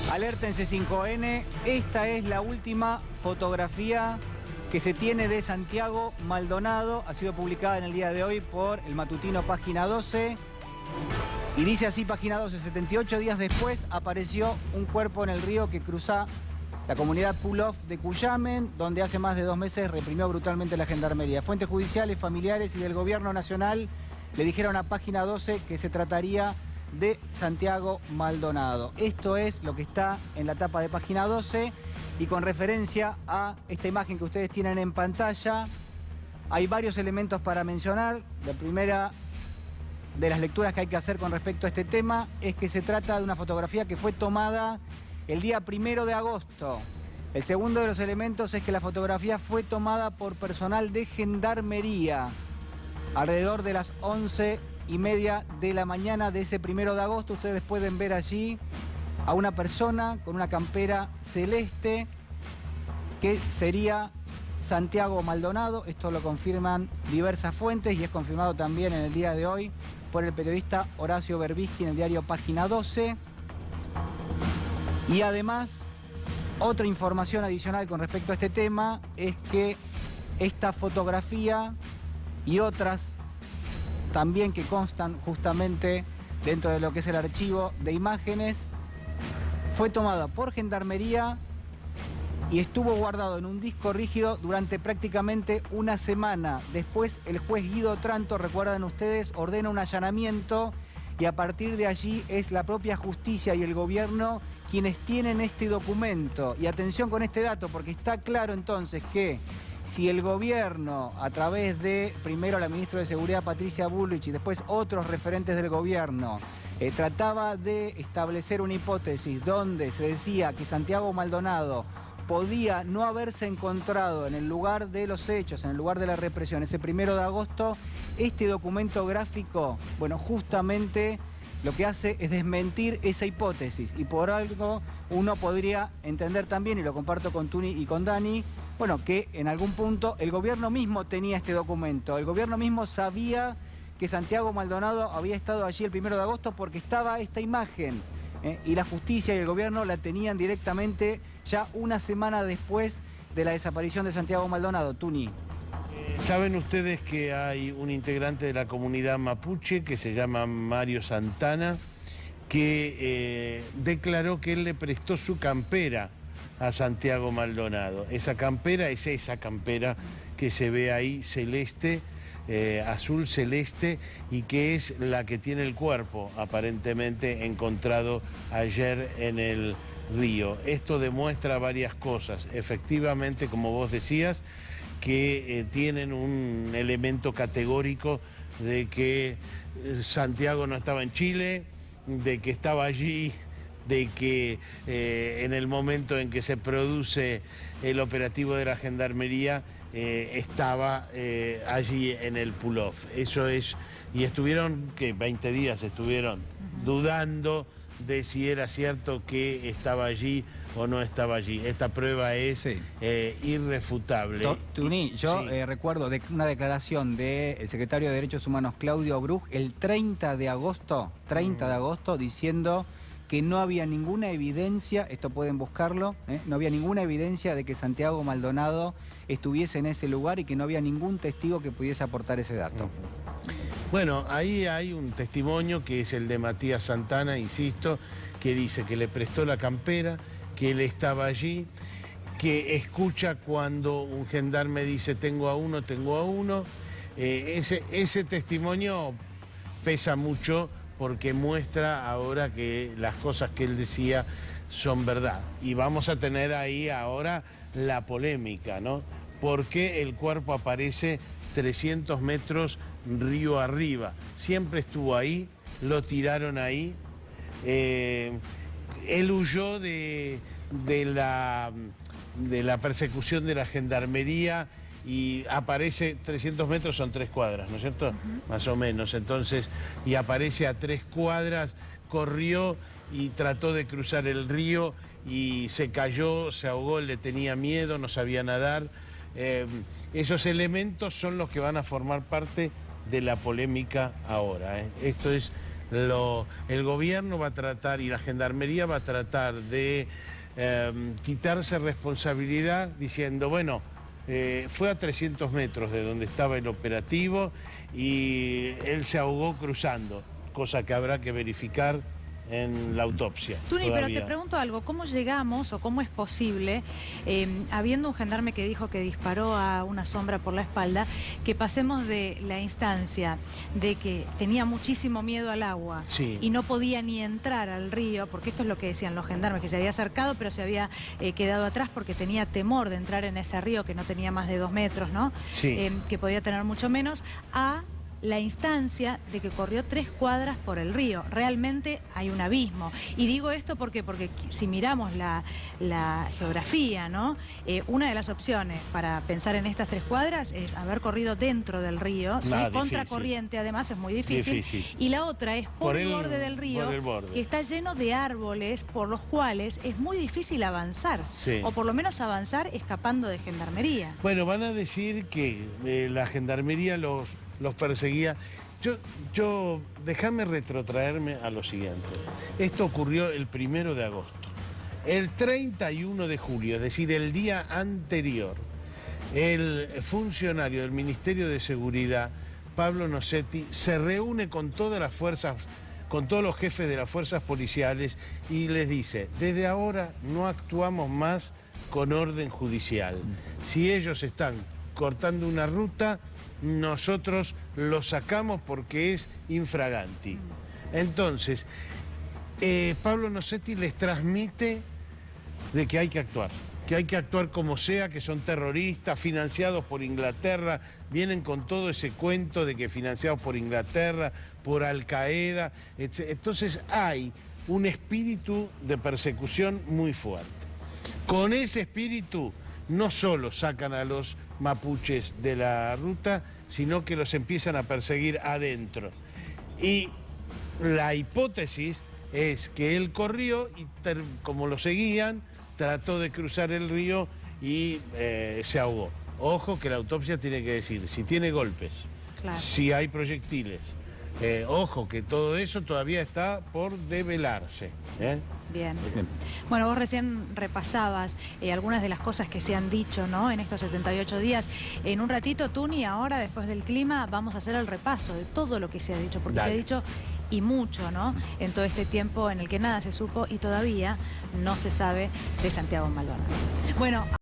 Alerta en C5N, esta es la última fotografía que se tiene de Santiago Maldonado. Ha sido publicada en el día de hoy por el matutino Página 12. Y dice así Página 12, 78 días después apareció un cuerpo en el río que cruza la comunidad Pull-Off de Cuyamen, donde hace más de 2 meses reprimió brutalmente la gendarmería. Fuentes judiciales, familiares y del gobierno nacional le dijeron a Página 12 que se trataría de Santiago Maldonado. Esto es lo que está en la tapa de Página 12 y con referencia a esta imagen que ustedes tienen en pantalla, hay varios elementos para mencionar. La primera de las lecturas que hay que hacer con respecto a este tema es que se trata de una fotografía que fue tomada el día 1 de agosto. El segundo de los elementos es que la fotografía fue tomada por personal de gendarmería alrededor de las 11:30 de la mañana de ese 1 de agosto. Ustedes pueden ver allí a una persona con una campera celeste que sería Santiago Maldonado. Esto lo confirman diversas fuentes y es confirmado también en el día de hoy por el periodista Horacio Berbisky en el diario Página 12. Y además, otra información adicional con respecto a este tema es que esta fotografía y otras también que constan justamente dentro de lo que es el archivo de imágenes, fue tomada por gendarmería y estuvo guardado en un disco rígido durante prácticamente una semana. Después el juez Guido Otranto, recuerdan ustedes, ordena un allanamiento y a partir de allí es la propia justicia y el gobierno quienes tienen este documento. Y atención con este dato, porque está claro entonces que si el gobierno, a través de primero la ministra de Seguridad Patricia Bullrich y después otros referentes del gobierno, trataba de establecer una hipótesis donde se decía que Santiago Maldonado podía no haberse encontrado en el lugar de los hechos, en el lugar de la represión, ese 1 de agosto, este documento gráfico, bueno, justamente lo que hace es desmentir esa hipótesis. Y por algo uno podría entender también, y lo comparto con Tuni y con Dani, bueno, que en algún punto el gobierno mismo tenía este documento. El gobierno mismo sabía que Santiago Maldonado había estado allí el 1 de agosto porque estaba esta imagen. Y la justicia y el gobierno la tenían directamente ya una semana después de la desaparición de Santiago Maldonado. Tuni. Saben ustedes que hay un integrante de la comunidad mapuche que se llama Mario Santana, que declaró que él le prestó su campera a Santiago Maldonado. Esa campera es esa campera que se ve ahí, celeste, azul celeste, y que es la que tiene el cuerpo aparentemente encontrado ayer en el río. Esto demuestra varias cosas. Efectivamente, como vos decías, que tienen un elemento categórico de que Santiago no estaba en Chile, de que estaba allí, de que en el momento en que se produce el operativo de la gendarmería estaba allí en el Pull-Off. Eso es, y estuvieron, ¿qué? 20 días estuvieron dudando de si era cierto que estaba allí o no estaba allí. Esta prueba es irrefutable. Tuni, yo recuerdo de una declaración del secretario de Derechos Humanos, Claudio Bruj, el 30 de agosto, diciendo que no había ninguna evidencia, esto pueden buscarlo, no había ninguna evidencia de que Santiago Maldonado estuviese en ese lugar y que no había ningún testigo que pudiese aportar ese dato. Bueno, ahí hay un testimonio que es el de Matías Santana, insisto, que dice que le prestó la campera, que él estaba allí, que escucha cuando un gendarme dice tengo a uno. Ese testimonio pesa mucho porque muestra ahora que las cosas que él decía son verdad. Y vamos a tener ahí ahora la polémica, ¿no? Porque el cuerpo aparece 300 metros río arriba. Siempre estuvo ahí, lo tiraron ahí. Él huyó de la persecución de la gendarmería y aparece 300 metros, son 3 cuadras, ¿no es cierto? Más o menos. Entonces, y aparece a 3 cuadras, corrió y trató de cruzar el río y se cayó, se ahogó, le tenía miedo, no sabía nadar. Esos elementos son los que van a formar parte de la polémica ahora. Esto es el gobierno va a tratar y la gendarmería va a tratar de quitarse responsabilidad diciendo, bueno, fue a 300 metros de donde estaba el operativo y él se ahogó cruzando, cosa que habrá que verificar en la autopsia. Tuni, pero te pregunto algo, ¿cómo llegamos o cómo es posible, habiendo un gendarme que dijo que disparó a una sombra por la espalda, que pasemos de la instancia de que tenía muchísimo miedo al agua y no podía ni entrar al río, porque esto es lo que decían los gendarmes, que se había acercado pero se había quedado atrás porque tenía temor de entrar en ese río que no tenía más de 2 metros, ¿no? Que podía tener mucho menos, a la instancia de que corrió 3 cuadras por el río? Realmente hay un abismo. Y digo esto porque si miramos la geografía, ¿no? Una de las opciones para pensar en estas 3 cuadras es haber corrido dentro del río, contracorriente, además es muy difícil. Y la otra es por el borde del río, que está lleno de árboles por los cuales es muy difícil avanzar, o por lo menos avanzar escapando de gendarmería. Bueno, van a decir que la gendarmería los perseguía. Déjame retrotraerme a lo siguiente. Esto ocurrió el 1 de agosto. El 31 de julio, es decir, el día anterior, el funcionario del Ministerio de Seguridad, Pablo Nosetti, se reúne con todas las fuerzas, con todos los jefes de las fuerzas policiales y les dice, desde ahora no actuamos más con orden judicial. Si ellos están cortando una ruta, nosotros lo sacamos porque es infraganti. Entonces, Pablo Nosetti les transmite de que hay que actuar como sea, que son terroristas financiados por Inglaterra, vienen con todo ese cuento de que financiados por Inglaterra, por Al Qaeda, etc. Entonces hay un espíritu de persecución muy fuerte. Con ese espíritu no solo sacan a los mapuches de la ruta, sino que los empiezan a perseguir adentro. Y la hipótesis es que él corrió y como lo seguían, trató de cruzar el río y se ahogó. Ojo que la autopsia tiene que decir si tiene golpes, si hay proyectiles. Ojo que todo eso todavía está por develarse. Bien. Bueno, vos recién repasabas algunas de las cosas que se han dicho, ¿no?, en estos 78 días. En un ratito, Tuni, ahora, después del clima, vamos a hacer el repaso de todo lo que se ha dicho, porque se ha dicho y mucho, ¿no?, en todo este tiempo en el que nada se supo y todavía no se sabe de Santiago Maldonado. Bueno.